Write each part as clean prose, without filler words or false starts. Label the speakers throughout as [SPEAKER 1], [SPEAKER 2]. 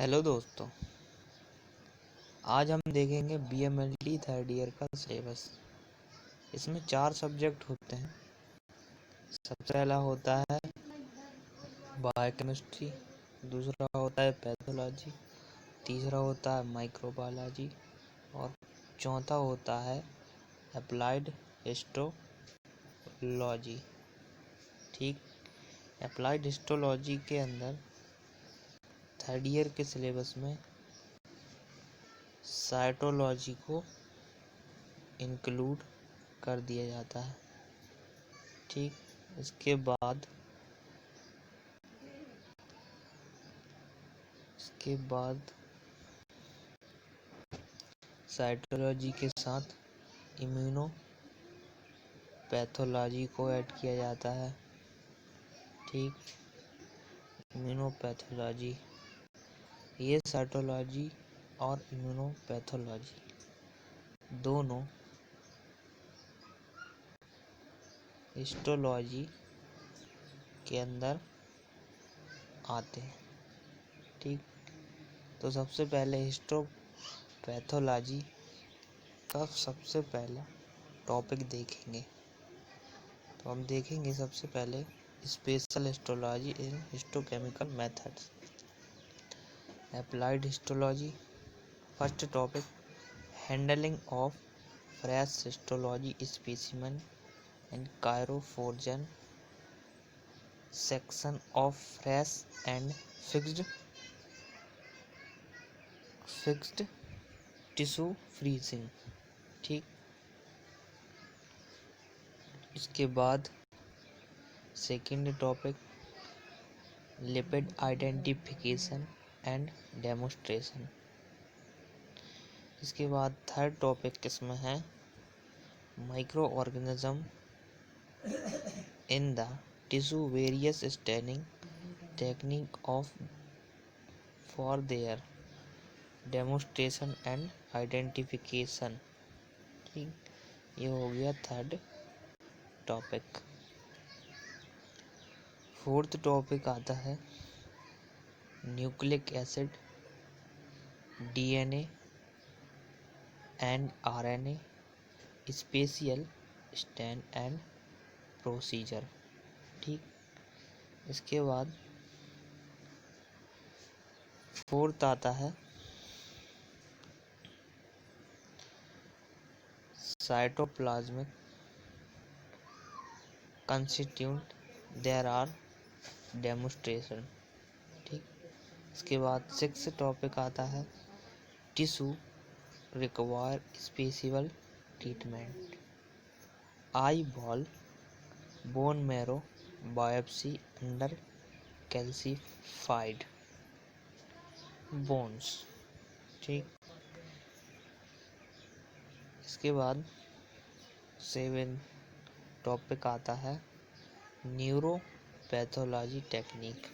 [SPEAKER 1] Hello दोस्तों। आज हम देखेंगे बीएमएलटी थर्ड ईयर का सिलेबस। इसमें 4 सब्जेक्ट होते हैं। सबसे पहला होता है बायोकेमिस्ट्री, दूसरा होता है पैथोलॉजी, तीसरा होता है माइक्रोबायोलॉजी और चौथा होता है अप्लाइड हिस्टोलॉजी। ठीक, अप्लाइड हिस्टोलॉजी के अंदर थर्ड ईयर के सिलेबस में साइटोलॉजी को इंक्लूड कर दिया जाता है। ठीक, इसके बाद साइटोलॉजी के साथ इम्यूनो पैथोलॉजी को ऐड किया जाता है। ठीक, इम्यूनो पैथोलॉजी, ये साइटोलॉजी और इम्यूनो पैथोलॉजी दोनों हिस्टोलॉजी के अंदर आते हैं। ठीक, तो सबसे पहले हिस्टोपैथोलॉजी का सबसे पहला टॉपिक देखेंगे। तो हम देखेंगे सबसे पहले special histology in histochemical methods. Applied histology, first topic handling of fresh histology specimen and cryofrozen section of fresh and fixed tissue freezing. ठीक, इसके बाद second topic lipid identification and demonstration. इसके बाद थर्ड टॉपिक किसमें है micro organism in the tissue various staining technique of for their demonstration and identification. ठीक, ये हो गया थर्ड टॉपिक। फोर्थ टॉपिक आता है nucleic acid, DNA and RNA special stand and procedure. ठीक, इसके बाद फोर्थ आता है cytoplasmic constituent there are demonstration. ठीक, इसके बाद सिक्स टॉपिक आता है tissue require specific treatment, eye ball bone marrow biopsy under calcified bones. ठीक, इसके बाद सेवन टॉपिक आता है न्यूरोपैथोलॉजी टेक्निक,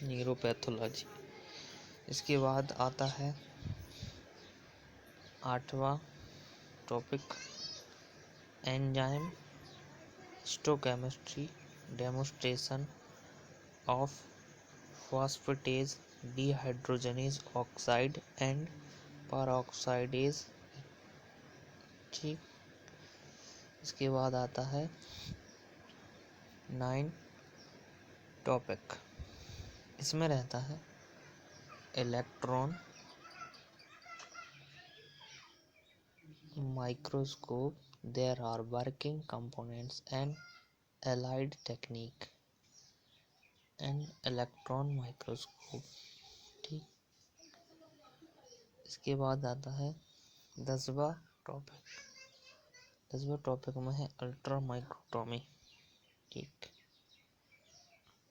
[SPEAKER 1] न्यूरोपैथोलॉजी। इसके बाद आता है आठवां topic enzyme histochemistry demonstration of phosphatase dehydrogenase oxide and peroxidase. ठीक, इसके बाद आता है 9 टॉपिक, इसमें रहता है electron microscope, there are working components and allied technique and electron microscope. ठीक, इसके बाद आता है 10वां टॉपिक। 10वां टॉपिक में है अल्ट्रा माइक्रोटॉमी। ठीक,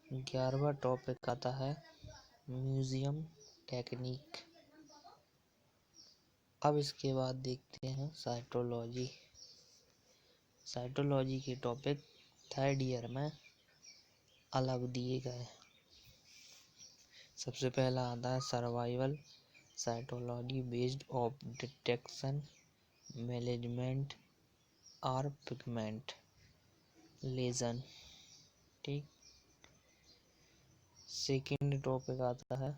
[SPEAKER 1] 11वां टॉपिक आता है म्यूजियम टेक्निक। अब इसके बाद देखते हैं साइटोलॉजी। साइटोलॉजी के टॉपिक थर्ड ईयर में अलग दिए गए। सबसे पहला आता है survival cytology based of detection management और पिगमेंट लेजन। ठीक, सेकेंड टॉपिक आता है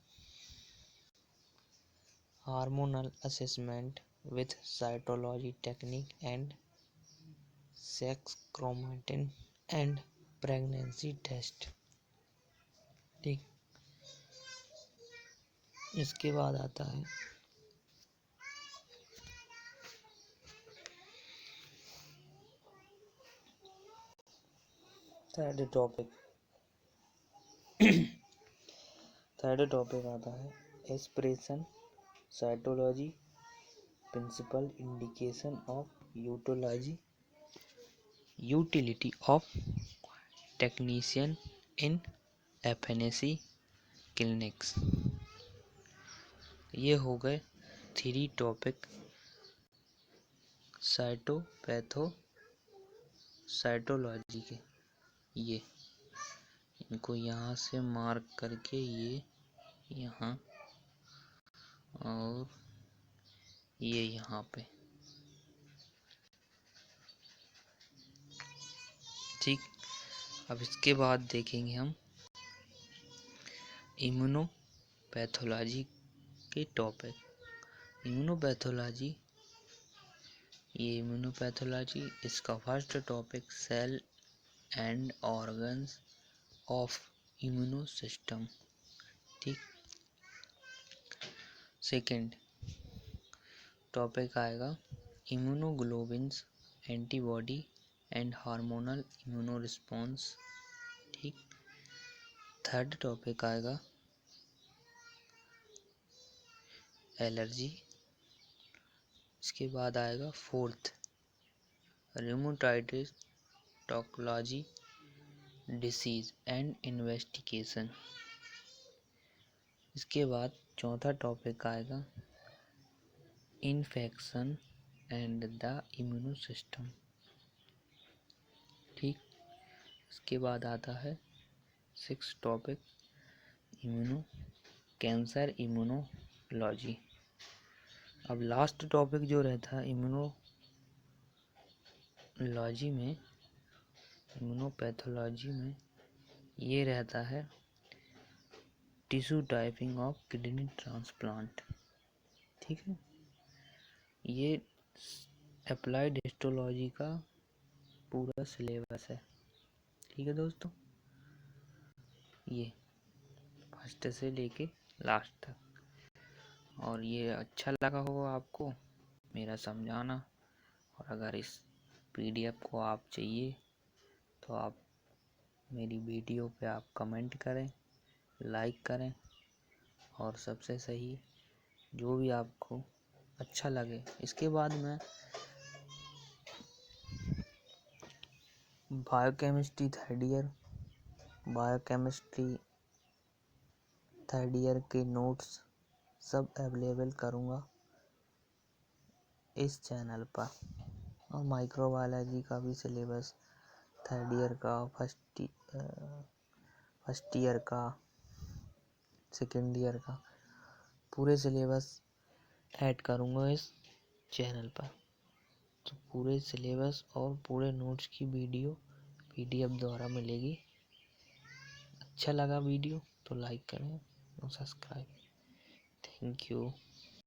[SPEAKER 1] hormonal assessment with cytology technique and sex chromatin and pregnancy test. ठीक, इसके बाद आता है थर्ड टॉपिक आता है expression cytology principle indication of utility of technician in FNAC clinics. ये हो गए 3 टॉपिक साइटोलॉजी के। ये इनको यहाँ से मार्क करके ये यहाँ और ये यहाँ पे। ठीक, अब इसके बाद देखेंगे हम इम्यूनोपैथोलॉजी के टॉपिक। इम्यूनोपैथोलॉजी इसका first topic cell and organs of immuno system. ठीक, सेकेंड टॉपिक आएगा immunoglobins antibody and hormonal immuno response. ठीक, थर्ड टॉपिक आएगा एलर्जी। इसके बाद आएगा fourth rheumatoid toxicology disease and investigation. इसके बाद चौथा टॉपिक आएगा infection and the immuno system. ठीक, इसके बाद आता है 6 टॉपिक कैंसर इम्यूनोलॉजी। अब लास्ट टॉपिक जो रहता है इम्यूनोपैथोलॉजी में ये रहता है tissue typing of kidney transplant. ठीक है, ये अप्लाइड हिस्टोलॉजी का पूरा सिलेबस है। ठीक है दोस्तों, ये फर्स्ट से लेके लास्ट तक। और ये अच्छा लगा होगा आपको मेरा समझाना। और अगर इस पीडीएफ को आप चाहिए तो आप मेरी वीडियो पे आप कमेंट करें, लाइक करें, और सबसे सही जो भी आपको अच्छा लगे। इसके बाद मैं बायोकेमिस्ट्री थर्ड ईयर के नोट्स सब अवेलेबल करूँगा इस चैनल पर। और माइक्रोबायोलॉजी का भी सिलेबस थर्ड ईयर का, फर्स्ट ईयर का, सेकेंड ईयर का पूरे सिलेबस ऐड करूँगा इस चैनल पर। तो पूरे सिलेबस और पूरे नोट्स की वीडियो पीडीएफ द्वारा मिलेगी। अच्छा लगा वीडियो तो लाइक करें और सब्सक्राइब। Thank you.